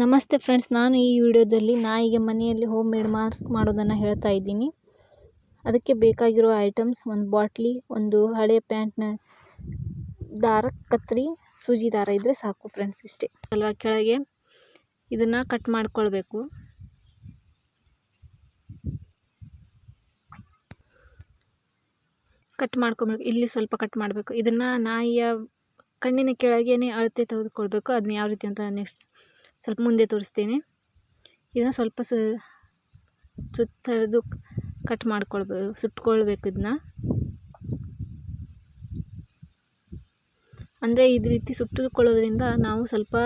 ನಮಸ್ತೆ ಫ್ರೆಂಡ್ಸ್, ನಾನು ಈ ವಿಡಿಯೋದಲ್ಲಿ ನಾಯಿಗೆ ಮನೆಯಲ್ಲಿ ಹೋಮ್ ಮೇಡ್ ಮಾಸ್ಕ್ ಮಾಡೋದನ್ನು ಹೇಳ್ತಾ ಇದ್ದೀನಿ. ಅದಕ್ಕೆ ಬೇಕಾಗಿರೋ ಐಟಮ್ಸ್: ಒಂದು ಬಾಟ್ಲಿ, ಒಂದು ಹಳೆ ಪ್ಯಾಂಟ್ನ ದಾರ, ಕತ್ರಿ, ಸೂಜಿ ದಾರ ಇದ್ದರೆ ಸಾಕು ಫ್ರೆಂಡ್ಸ್. ಇಷ್ಟೇ ಅಲ್ವಾ. ಕೆಳಗೆ ಇದನ್ನು ಕಟ್ ಮಾಡ್ಕೊಳ್ಬೇಕು. ಇಲ್ಲಿ ಸ್ವಲ್ಪ ಕಟ್ ಮಾಡಬೇಕು. ಇದನ್ನು ನಾಯಿಯ ಕಣ್ಣಿನ ಕೆಳಗೇನೆ ಅಳತೆ ತೆಗೆದುಕೊಳ್ಬೇಕು. ಅದನ್ನ ಯಾವ ರೀತಿ ಅಂತ ನೆಕ್ಸ್ಟ್ ಸ್ವಲ್ಪ ಮುಂದೆ ತೋರಿಸ್ತೀನಿ. ಇದನ್ನು ಸ್ವಲ್ಪ ಸುತ್ತರಿದು ಕಟ್ ಮಾಡ್ಕೊಳ್ಬೇಕು, ಸುಟ್ಕೊಳ್ಬೇಕು. ಇದನ್ನ ಅಂದರೆ ಈ ರೀತಿ ಸುಟ್ಟುಕೊಳ್ಳೋದ್ರಿಂದ ನಾವು ಸ್ವಲ್ಪ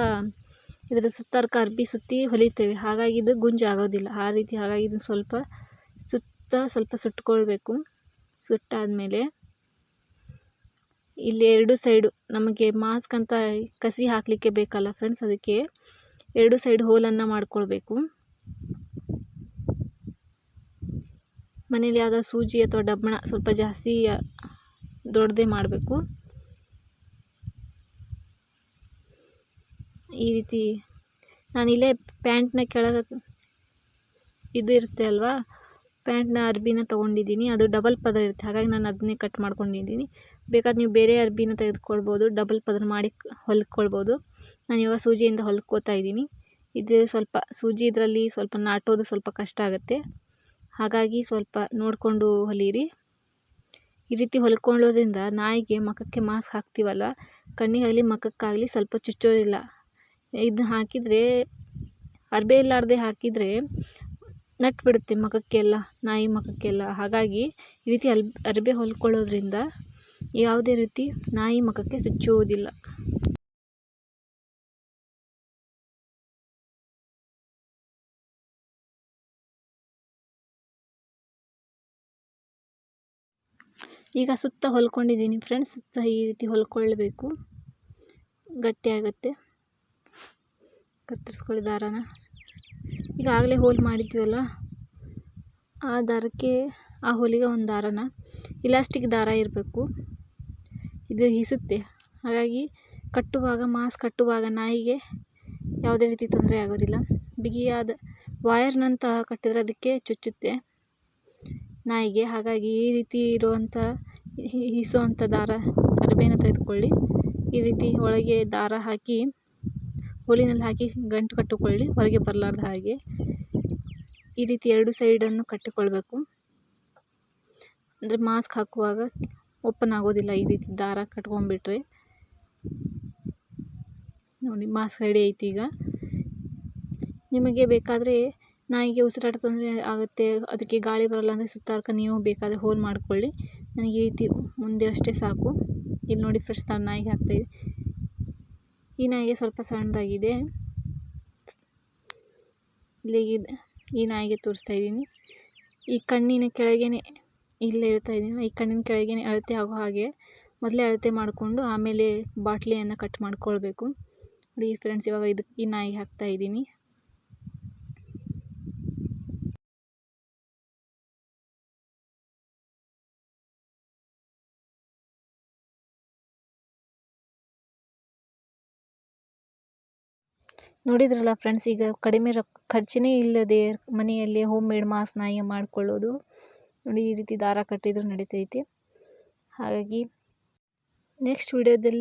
ಇದರ ಸುತ್ತರ್ಕ ಅರ್ಬಿ ಸುತ್ತಿ ಹೊಲಿತೇವೆ, ಹಾಗಾಗಿ ಇದು ಗುಂಜು ಆಗೋದಿಲ್ಲ ಆ ರೀತಿ. ಹಾಗಾಗಿ ಇದನ್ನು ಸ್ವಲ್ಪ ಸುಟ್ಕೊಳ್ಬೇಕು. ಸುಟ್ಟಾದಮೇಲೆ ಇಲ್ಲಿ ಎರಡು ಸೈಡು ನಮಗೆ ಮಾಸ್ಕ್ ಅಂತ ಕಸಿ ಹಾಕಲಿಕ್ಕೆ ಬೇಕಲ್ಲ ಫ್ರೆಂಡ್ಸ್, ಅದಕ್ಕೆ ಎರಡು ಸೈಡ್ ಹೋಲನ್ನು ಮಾಡ್ಕೊಳ್ಬೇಕು. ಮನೇಲಿ ಯಾವುದೋ ಸೂಜಿ ಅಥವಾ ಡಬ್ಬಣ ಸ್ವಲ್ಪ ಜಾಸ್ತಿ ದೊಡ್ಡದೇ ಮಾಡಬೇಕು. ಈ ರೀತಿ ನಾನಿಲ್ಲೇ ಪ್ಯಾಂಟ್ನ ಕೆಳಗೆ ಇದು ಇರುತ್ತೆ ಅಲ್ವಾ, ಪ್ಯಾಂಟ್ನ ಅರ್ಬಿನ ತೊಗೊಂಡಿದ್ದೀನಿ. ಅದು ಡಬಲ್ ಪದರ ಇರುತ್ತೆ, ಹಾಗಾಗಿ ನಾನು ಅದನ್ನೇ ಕಟ್ ಮಾಡ್ಕೊಂಡಿದ್ದೀನಿ. ಬೇಕಾದ್ರೆ ನೀವು ಬೇರೆ ಅರ್ಬಿನ ತೆಗೆದುಕೊಳ್ಬೋದು, ಡಬಲ್ ಪದರ ಮಾಡಿ ಹೊಲ್ಕೊಳ್ಬೋದು. ನಾನು ಇವಾಗ ಸೂಜಿಯಿಂದ ಹೊಲ್ಕೋತಾ ಇದ್ದೀನಿ. ಇದು ಸ್ವಲ್ಪ ಸೂಜಿ ಇದರಲ್ಲಿ ಸ್ವಲ್ಪ ನಾಟೋದು ಸ್ವಲ್ಪ ಕಷ್ಟ ಆಗುತ್ತೆ, ಹಾಗಾಗಿ ಸ್ವಲ್ಪ ನೋಡಿಕೊಂಡು ಹೊಲೀರಿ. ಈ ರೀತಿ ಹೊಲ್ಕೊಳ್ಳೋದ್ರಿಂದ ನಾಯಿಗೆ ಮುಖಕ್ಕೆ ಮಾಸ್ಕ್ ಹಾಕ್ತೀವಲ್ಲ, ಕಣ್ಣಿಗಾಗಲಿ ಮುಖಕ್ಕಾಗಲಿ ಸ್ವಲ್ಪ ಚುಚ್ಚೋದಿಲ್ಲ. ಇದನ್ನ ಹಾಕಿದರೆ ಅರ್ಬೆ ಇಲ್ಲಾರ್ದೆ ಹಾಕಿದರೆ ನಟ್ಟು ಬಿಡುತ್ತೆ ಮುಖಕ್ಕೆಲ್ಲ, ನಾಯಿ ಮುಖಕ್ಕೆಲ್ಲ. ಹಾಗಾಗಿ ಈ ರೀತಿ ಅರ್ಬೆ ಹೊಲ್ಕೊಳ್ಳೋದ್ರಿಂದ ಯಾವುದೇ ರೀತಿ ನಾಯಿ ಮುಖಕ್ಕೆ ಚುಚ್ಚುವುದಿಲ್ಲ. ಈಗ ಸುತ್ತ ಹೊಲ್ಕೊಂಡಿದ್ದೀನಿ ಫ್ರೆಂಡ್ಸ್. ಸುತ್ತ ಈ ರೀತಿ ಹೊಲ್ಕೊಳ್ಬೇಕು, ಗಟ್ಟಿಯಾಗುತ್ತೆ. ಕತ್ತರಿಸ್ಕೊಳ್ಳಿ ದಾರನ. ಈಗಾಗಲೇ ಹೋಲ್ ಮಾಡಿದ್ವಲ್ಲ, ಆ ದಾರಕ್ಕೆ ಆ ಹೋಲಿಗೆ ಒಂದು ದಾರನ, ಇಲಾಸ್ಟಿಕ್ ದಾರ ಇರಬೇಕು. ಇದು ಹಿಸುತ್ತೆ, ಹಾಗಾಗಿ ಕಟ್ಟುವಾಗ ಮಾಸ್ಕ್ ಕಟ್ಟುವಾಗ ನಾಯಿಗೆ ಯಾವುದೇ ರೀತಿ ತೊಂದರೆ ಆಗೋದಿಲ್ಲ. ಬಿಗಿಯಾದ ವಾಯರ್ನಂತಹ ಕಟ್ಟಿದರೆ ಅದಕ್ಕೆ ಚುಚ್ಚುತ್ತೆ ನಾಯಿಗೆ. ಹಾಗಾಗಿ ಈ ರೀತಿ ಇರುವಂಥ ಹಿಸುವಂಥ ದಾರ ಅರ್ಬೇನ ತೆಗೆದುಕೊಳ್ಳಿ. ಈ ರೀತಿ ಒಳಗೆ ದಾರ ಹಾಕಿ ಹೋಲಿನಲ್ಲಿ ಹಾಕಿ ಗಂಟು ಕಟ್ಟಿಕೊಳ್ಳಿ, ಹೊರಗೆ ಬರಲಾರ್ದ ಹಾಗೆ. ಈ ರೀತಿ ಎರಡು ಸೈಡನ್ನು ಕಟ್ಟಿಕೊಳ್ಬೇಕು, ಅಂದರೆ ಮಾಸ್ಕ್ ಹಾಕುವಾಗ ಓಪನ್ ಆಗೋದಿಲ್ಲ. ಈ ರೀತಿ ದಾರ ಕಟ್ಕೊಂಡ್ಬಿಟ್ರೆ ನೋಡಿ, ಮಾಸ್ಕ್ ರೆಡಿ ಐತಿ. ಈಗ ನಿಮಗೆ ಬೇಕಾದರೆ ನಾಯಿಗೆ ಉಸಿರಾಟ ತೊಂದರೆ ಆಗುತ್ತೆ, ಅದಕ್ಕೆ ಗಾಳಿ ಬರಲ್ಲ ಅಂದರೆ ಸುತ್ತಾರ್ಕ ನೀವು ಬೇಕಾದರೆ ಹೋಲ್ ಮಾಡ್ಕೊಳ್ಳಿ. ನನಗೆ ಈ ರೀತಿ ಮುಂದೆ ಅಷ್ಟೇ ಸಾಕು. ಇಲ್ಲಿ ನೋಡಿ ಫ್ರೆಶ್ ನಾನು ನಾಯಿಗೆ ಹಾಕ್ತಾಯಿದ್ದೆ. ಈ ನಾಯಿಗೆ ಸ್ವಲ್ಪ ಸಣ್ಣದಾಗಿದೆ, ಇಲ್ಲಿಗೆ ಈ ನಾಯಿಗೆ ತೋರಿಸ್ತಾ ಇದ್ದೀನಿ. ಈ ಕಣ್ಣಿನ ಕೆಳಗೇನೆ ಇಲ್ಲೇ ಇಡ್ತಾ ಇದ್ದೀನಿ. ಈ ಕಣ್ಣಿನ ಕೆಳಗೇನೆ ಅಳತೆ ಆಗೋ ಹಾಗೆ ಮೊದಲೇ ಅಳತೆ ಮಾಡಿಕೊಂಡು ಆಮೇಲೆ ಬಾಟ್ಲಿಯನ್ನು ಕಟ್ ಮಾಡ್ಕೊಳ್ಬೇಕು. ನೋಡಿ ಫ್ರೆಂಡ್ಸ್, ಇವಾಗ ಈ ನಾಯಿಗೆ ಹಾಕ್ತಾ ಇದ್ದೀನಿ. ನೋಡಿದ್ರಲ್ಲ ಫ್ರೆಂಡ್ಸ್, ಈಗ ಕಡಿಮೆ ಖರ್ಚಿನೇ ಇಲ್ಲದೆ ಮನೆಯಲ್ಲೇ ಹೋಮ್ ಮೇಡ್ ಮಾಸ್ಕ್ ನಾಯಿಗೆ ಮಾಡಿಕೊಳ್ಳೋದು. ನೋಡಿ, ಈ ರೀತಿ ದಾರ ಕಟ್ಟಿದ್ರು ನಡೀತೈತಿ. ಹಾಗಾಗಿ ನೆಕ್ಸ್ಟ್ ವಿಡಿಯೋದಲ್ಲಿ